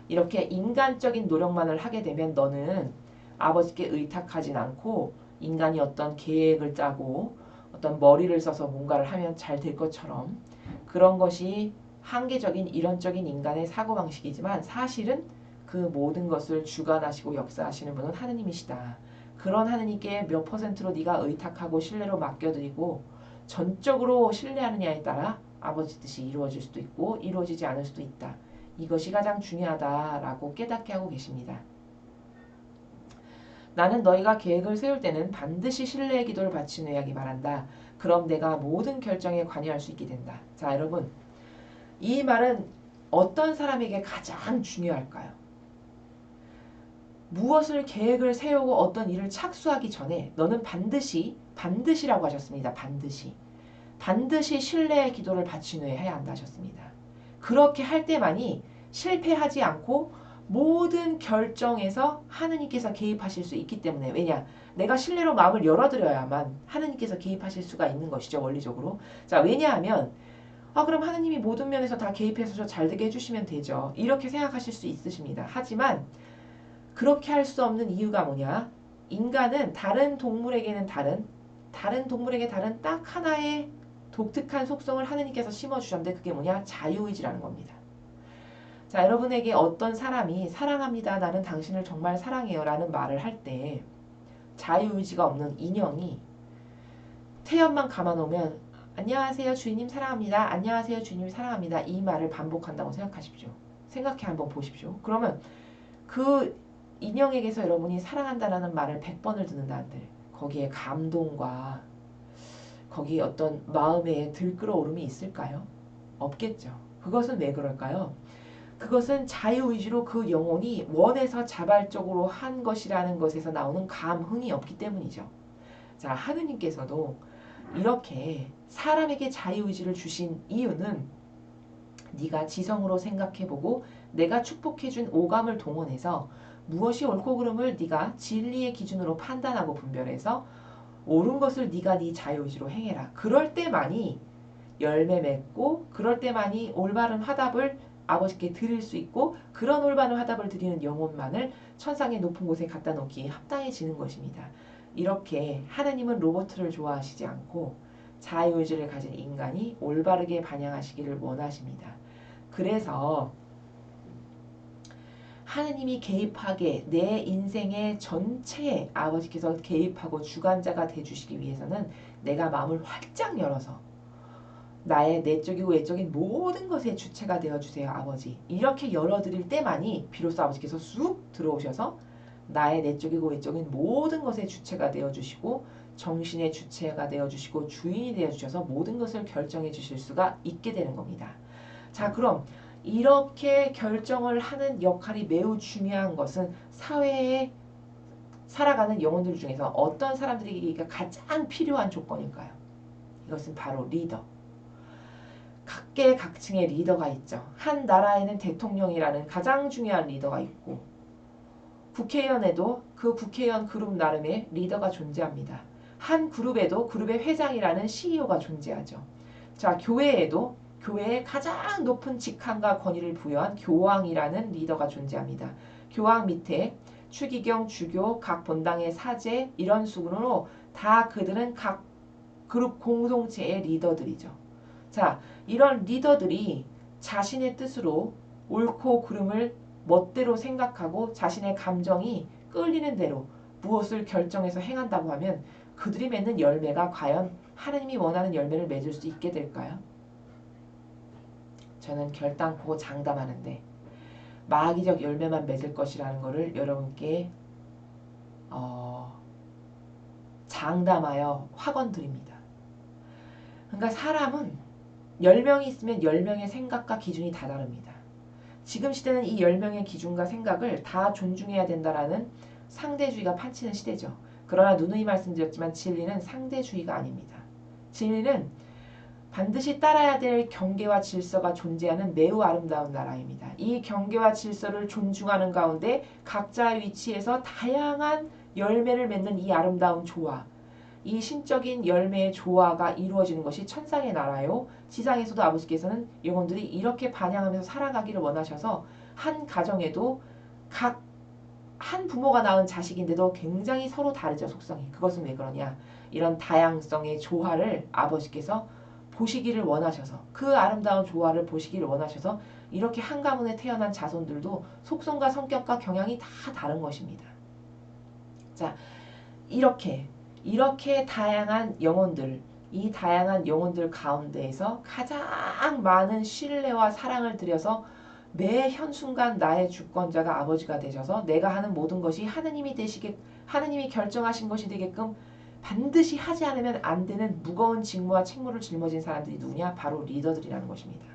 이렇게 인간적인 노력만을 하게 되면 너는 아버지께 의탁하진 않고 인간이 어떤 계획을 짜고 어떤 머리를 써서 뭔가를 하면 잘 될 것처럼 그런 것이 한계적인 이론적인 인간의 사고방식이지만 사실은 그 모든 것을 주관하시고 역사하시는 분은 하느님이시다. 그런 하느님께 몇 퍼센트로 네가 의탁하고 신뢰로 맡겨드리고 전적으로 신뢰하느냐에 따라 아버지 뜻이 이루어질 수도 있고 이루어지지 않을 수도 있다. 이것이 가장 중요하다라고 깨닫게 하고 계십니다. 나는 너희가 계획을 세울 때는 반드시 신뢰의 기도를 바치는 하기 바란다. 그럼 내가 모든 결정에 관여할 수 있게 된다. 자, 여러분. 이 말은 어떤 사람에게 가장 중요할까요? 무엇을 계획을 세우고 어떤 일을 착수하기 전에 너는 반드시라고 하셨습니다. 반드시 신뢰의 기도를 바친 후에 해야 한다 하셨습니다. 그렇게 할 때만이 실패하지 않고 모든 결정에서 하느님께서 개입하실 수 있기 때문에 왜냐? 내가 신뢰로 마음을 열어드려야만 하느님께서 개입하실 수가 있는 것이죠. 원리적으로. 자, 왜냐하면 그럼 하느님이 모든 면에서 다 개입해서 저 잘되게 해주시면 되죠. 이렇게 생각하실 수 있으십니다. 하지만 그렇게 할 수 없는 이유가 뭐냐? 인간은 다른 동물에게 다른 딱 하나의 독특한 속성을 하느님께서 심어주셨는데 그게 뭐냐? 자유의지라는 겁니다. 자, 여러분에게 어떤 사람이 사랑합니다. 나는 당신을 정말 사랑해요. 라는 말을 할 때 자유의지가 없는 인형이 태연만 감아놓으면 안녕하세요 주인님 사랑합니다. 안녕하세요 주인님 사랑합니다. 이 말을 반복한다고 생각하십시오. 생각해 한번 보십시오. 그러면 그 인형에게서 여러분이 사랑한다라는 말을 100번을 듣는다 한들 거기에 감동과 거기에 어떤 마음에 들끓어오름이 있을까요? 없겠죠. 그것은 왜 그럴까요? 그것은 자유의지로 그 영혼이 원해서 자발적으로 한 것이라는 것에서 나오는 감흥이 없기 때문이죠. 자, 하느님께서도 이렇게 사람에게 자유의지를 주신 이유는 네가 지성으로 생각해보고 내가 축복해준 오감을 동원해서 무엇이 옳고 그름을 네가 진리의 기준으로 판단하고 분별해서 옳은 것을 네가 네 자유의지로 행해라. 그럴 때만이 열매 맺고 그럴 때만이 올바른 화답을 아버지께 드릴 수 있고 그런 올바른 화답을 드리는 영혼만을 천상의 높은 곳에 갖다 놓기에 합당해지는 것입니다. 이렇게 하나님은 로봇을 좋아하시지 않고 자유의지를 가진 인간이 올바르게 반영하시기를 원하십니다. 그래서 하느님이 개입하게 내 인생의 전체에 아버지께서 개입하고 주관자가 되주시기 위해서는 내가 마음을 활짝 열어서 나의 내적이고 외적인 모든 것의 주체가 되어주세요 아버지. 이렇게 열어드릴 때만이 비로소 아버지께서 쑥 들어오셔서 나의 내적이고 외적인 모든 것의 주체가 되어주시고 정신의 주체가 되어주시고 주인이 되어주셔서 모든 것을 결정해 주실 수가 있게 되는 겁니다. 자, 그럼 이렇게 결정을 하는 역할이 매우 중요한 것은 사회에 살아가는 영혼들 중에서 어떤 사람들에게 가장 필요한 조건일까요? 이것은 바로 리더. 각계각층의 리더가 있죠. 한 나라에는 대통령이라는 가장 중요한 리더가 있고 국회의원에도 그 국회의원 그룹 나름의 리더가 존재합니다. 한 그룹에도 그룹의 회장이라는 CEO가 존재하죠. 자, 교회에도 교회의 가장 높은 직함과 권위를 부여한 교황이라는 리더가 존재합니다. 교황 밑에 추기경, 주교, 각 본당의 사제 이런 식으로 다 그들은 각 그룹 공동체의 리더들이죠. 자, 이런 리더들이 자신의 뜻으로 옳고 그름을 멋대로 생각하고 자신의 감정이 끌리는 대로 무엇을 결정해서 행한다고 하면 그들이 맺는 열매가 과연 하나님이 원하는 열매를 맺을 수 있게 될까요? 저는 결단코 장담하는데 마귀적 열매만 맺을 것이라는 것을 여러분께 장담하여 확언드립니다. 그러니까 사람은 10명이 있으면 10명의 생각과 기준이 다 다릅니다. 지금 시대는 이 10명의 기준과 생각을 다 존중해야 된다라는 상대주의가 판치는 시대죠. 그러나 누누이 말씀드렸지만 진리는 상대주의가 아닙니다. 진리는 반드시 따라야 될 경계와 질서가 존재하는 매우 아름다운 나라입니다. 이 경계와 질서를 존중하는 가운데 각자의 위치에서 다양한 열매를 맺는 이 아름다운 조화, 이 신적인 열매의 조화가 이루어지는 것이 천상의 나라요. 지상에서도 아버지께서는 영혼들이 이렇게 반향하면서 살아가기를 원하셔서 한 가정에도 각 한 부모가 낳은 자식인데도 굉장히 서로 다르죠, 속성이. 그것은 왜 그러냐? 이런 다양성의 조화를 아버지께서 보시기를 원하셔서, 그 아름다운 조화를 보시기를 원하셔서 이렇게 한 가문에 태어난 자손들도 속성과 성격과 경향이 다 다른 것입니다. 자, 이렇게 다양한 영혼들, 이 다양한 영혼들 가운데에서 가장 많은 신뢰와 사랑을 들여서 매 현순간 나의 주권자가 아버지가 되셔서 내가 하는 모든 것이 하느님이 결정하신 것이 되게끔 반드시 하지 않으면 안 되는 무거운 직무와 책무를 짊어진 사람들이 누구냐? 바로 리더들이라는 것입니다.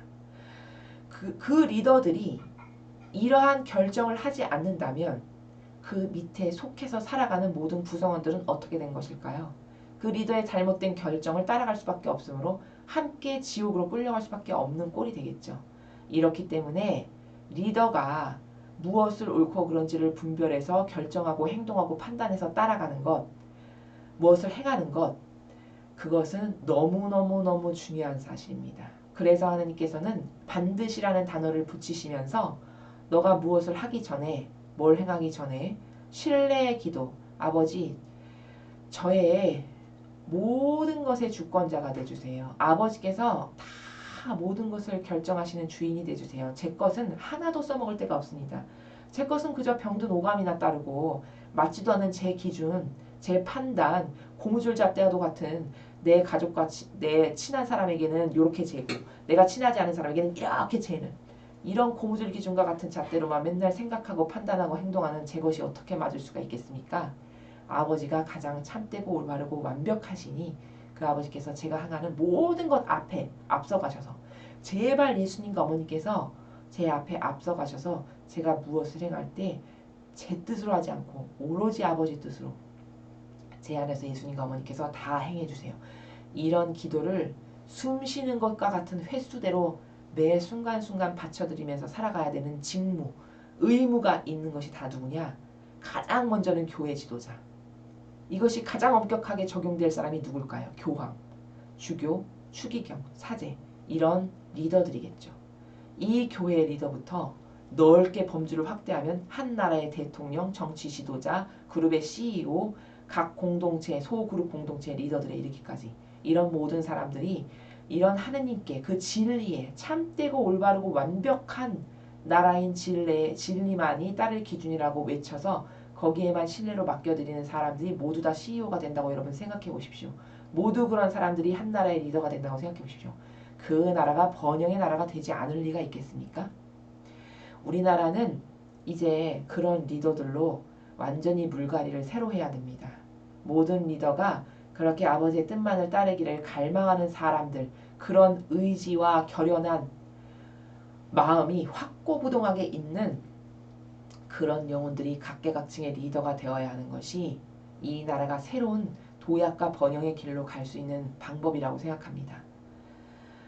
그 리더들이 이러한 결정을 하지 않는다면 그 밑에 속해서 살아가는 모든 구성원들은 어떻게 된 것일까요? 그 리더의 잘못된 결정을 따라갈 수밖에 없으므로 함께 지옥으로 끌려갈 수밖에 없는 꼴이 되겠죠. 이렇기 때문에 리더가 무엇을 옳고 그른지를 분별해서 결정하고 행동하고 판단해서 따라가는 것, 무엇을 행하는 것, 그것은 너무너무 중요한 사실입니다. 그래서 하나님께서는 반드시라는 단어를 붙이시면서 너가 무엇을 하기 전에, 뭘 행하기 전에 신뢰의 기도, 아버지 저의 모든 것의 주권자가 되주세요. 아버지께서 다 모든 것을 결정하시는 주인이 되주세요. 제 것은 하나도 써먹을 데가 없습니다. 제 것은 그저 병든 오감이나 따르고 맞지도 않은 제 기준, 제 판단, 고무줄 잡대와도 같은 내 가족과 내 친한 사람에게는 이렇게 재고 내가 친하지 않은 사람에게는 이렇게 재는 이런 고무줄 기준과 같은 잣대로만 맨날 생각하고 판단하고 행동하는 제 것이 어떻게 맞을 수가 있겠습니까? 아버지가 가장 참되고 올바르고 완벽하시니 그 아버지께서 제가 행하는 모든 것 앞에 앞서가셔서 제발 예수님과 어머니께서 제 앞에 앞서가셔서 제가 무엇을 행할 때 제 뜻으로 하지 않고 오로지 아버지 뜻으로 제 안에서 예수님과 어머니께서 다 행해주세요. 이런 기도를 숨 쉬는 것과 같은 횟수대로 매 순간순간 바쳐드리면서 살아가야 되는 직무, 의무가 있는 것이 다 누구냐? 가장 먼저는 교회 지도자. 이것이 가장 엄격하게 적용될 사람이 누굴까요? 교황, 주교, 추기경, 사제 이런 리더들이겠죠. 이 교회의 리더부터 넓게 범주를 확대하면 한 나라의 대통령, 정치 지도자, 그룹의 CEO, 각 공동체, 소그룹 공동체 리더들에 이르기까지 이런 모든 사람들이 이런 하느님께 그 진리에 참되고 올바르고 완벽한 나라인 진리만이 따를 기준이라고 외쳐서 거기에만 신뢰로 맡겨드리는 사람들이 모두 다 CEO가 된다고 여러분 생각해 보십시오. 모두 그런 사람들이 한 나라의 리더가 된다고 생각해 보십시오. 그 나라가 번영의 나라가 되지 않을 리가 있겠습니까? 우리나라는 이제 그런 리더들로 완전히 물갈이를 새로 해야 됩니다. 모든 리더가 그렇게 아버지의 뜻만을 따르기를 갈망하는 사람들, 그런 의지와 결연한 마음이 확고부동하게 있는 그런 영혼들이 각계각층의 리더가 되어야 하는 것이 이 나라가 새로운 도약과 번영의 길로 갈 수 있는 방법이라고 생각합니다.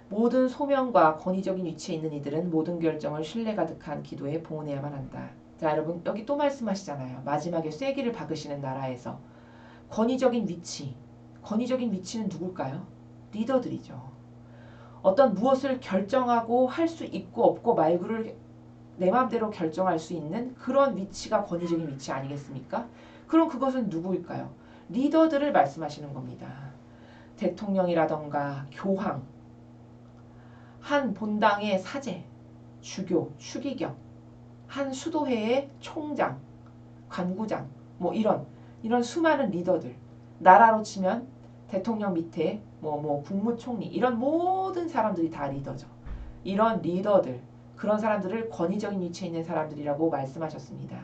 모든 소명과 권위적인 위치에 있는 이들은 모든 결정을 신뢰 가득한 기도에 봉헌해야만 한다. 자, 여러분 여기 또 말씀하시잖아요. 마지막에 쐐기를 박으시는 나라에서 권위적인 위치는 누굴까요? 리더들이죠. 어떤 무엇을 결정하고 할 수 있고 없고 말고를 내 마음대로 결정할 수 있는 그런 위치가 권위적인 위치 아니겠습니까? 그럼 그것은 누구일까요? 리더들을 말씀하시는 겁니다. 대통령이라던가 교황, 한 본당의 사제, 주교, 추기경, 한 수도회의 총장, 관구장, 뭐 이런 수많은 리더들, 나라로 치면 대통령 밑에 국무총리 이런 모든 사람들이 다 리더죠. 이런 리더들, 그런 사람들을 권위적인 위치에 있는 사람들이라고 말씀하셨습니다.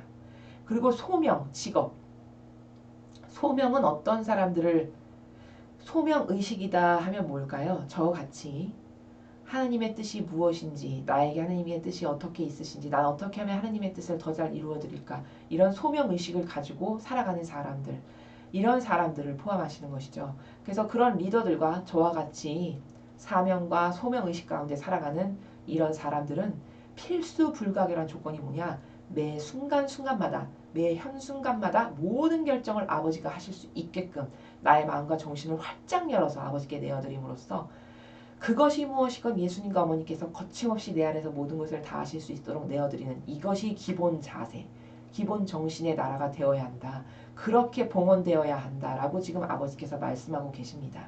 그리고 소명, 직업. 소명은 어떤 사람들을 소명의식이다 하면 뭘까요? 저같이 하나님의 뜻이 무엇인지, 나에게 하나님의 뜻이 어떻게 있으신지, 난 어떻게 하면 하나님의 뜻을 더 잘 이루어 드릴까, 이런 소명의식을 가지고 살아가는 사람들, 이런 사람들을 포함하시는 것이죠. 그래서 그런 리더들과 저와 같이 사명과 소명의식 가운데 살아가는 이런 사람들은 필수 불가결한 조건이 뭐냐? 매 순간순간마다, 매 현순간마다 모든 결정을 아버지가 하실 수 있게끔 나의 마음과 정신을 활짝 열어서 아버지께 내어드림으로써 그것이 무엇이건 예수님과 어머니께서 거침없이 내 안에서 모든 것을 다 하실 수 있도록 내어드리는 이것이 기본 자세, 기본 정신의 나라가 되어야 한다. 그렇게 봉헌되어야 한다라고 지금 아버지께서 말씀하고 계십니다.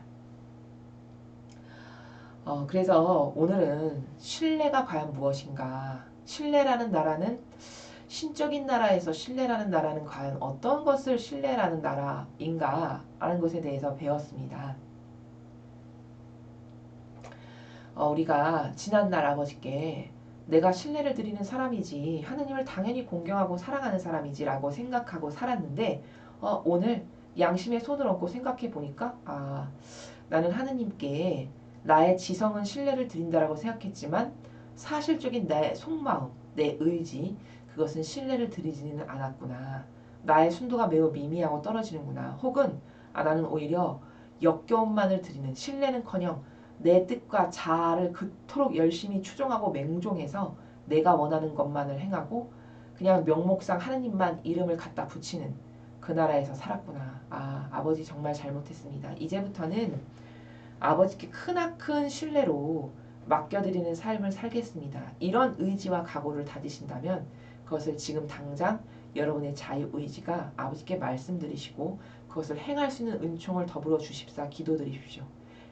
그래서 오늘은 신뢰가 과연 무엇인가? 신뢰라는 나라는 신적인 나라에서 신뢰라는 나라는 과연 어떤 것을 신뢰라는 나라인가? 라는 것에 대해서 배웠습니다. 우리가 지난날 아버지께 내가 신뢰를 드리는 사람이지 하느님을 당연히 공경하고 사랑하는 사람이지 라고 생각하고 살았는데 오늘 양심의 손을 얹고 생각해 보니까 나는 하느님께 나의 지성은 신뢰를 드린다라고 생각했지만 사실적인 내 속마음, 내 의지 그것은 신뢰를 드리지는 않았구나. 나의 순도가 매우 미미하고 떨어지는구나. 혹은 나는 오히려 역겨움만을 드리는 신뢰는커녕 내 뜻과 자아를 그토록 열심히 추종하고 맹종해서 내가 원하는 것만을 행하고 그냥 명목상 하느님만 이름을 갖다 붙이는 그 나라에서 살았구나. 아버지 정말 잘못했습니다. 이제부터는 아버지께 크나큰 신뢰로 맡겨드리는 삶을 살겠습니다. 이런 의지와 각오를 다지신다면 그것을 지금 당장 여러분의 자유의지가 아버지께 말씀드리시고 그것을 행할 수 있는 은총을 더불어 주십사 기도드리십시오.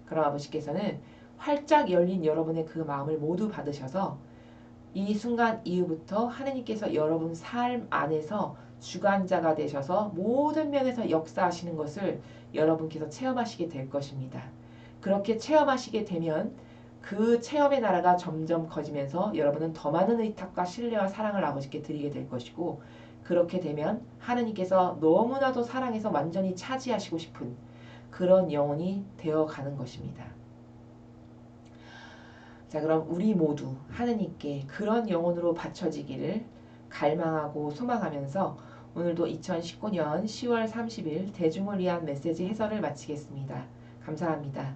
그럼 아버지께서는 활짝 열린 여러분의 그 마음을 모두 받으셔서 이 순간 이후부터 하느님께서 여러분 삶 안에서 주관자가 되셔서 모든 면에서 역사하시는 것을 여러분께서 체험하시게 될 것입니다. 그렇게 체험하시게 되면 그 체험의 나라가 점점 커지면서 여러분은 더 많은 의탁과 신뢰와 사랑을 아버지께 드리게 될 것이고 그렇게 되면 하느님께서 너무나도 사랑해서 완전히 차지하시고 싶은 그런 영혼이 되어가는 것입니다. 자, 그럼 우리 모두 하느님께 그런 영혼으로 바쳐지기를 갈망하고 소망하면서 오늘도 2019년 10월 30일 대중을 위한 메시지 해설을 마치겠습니다. 감사합니다.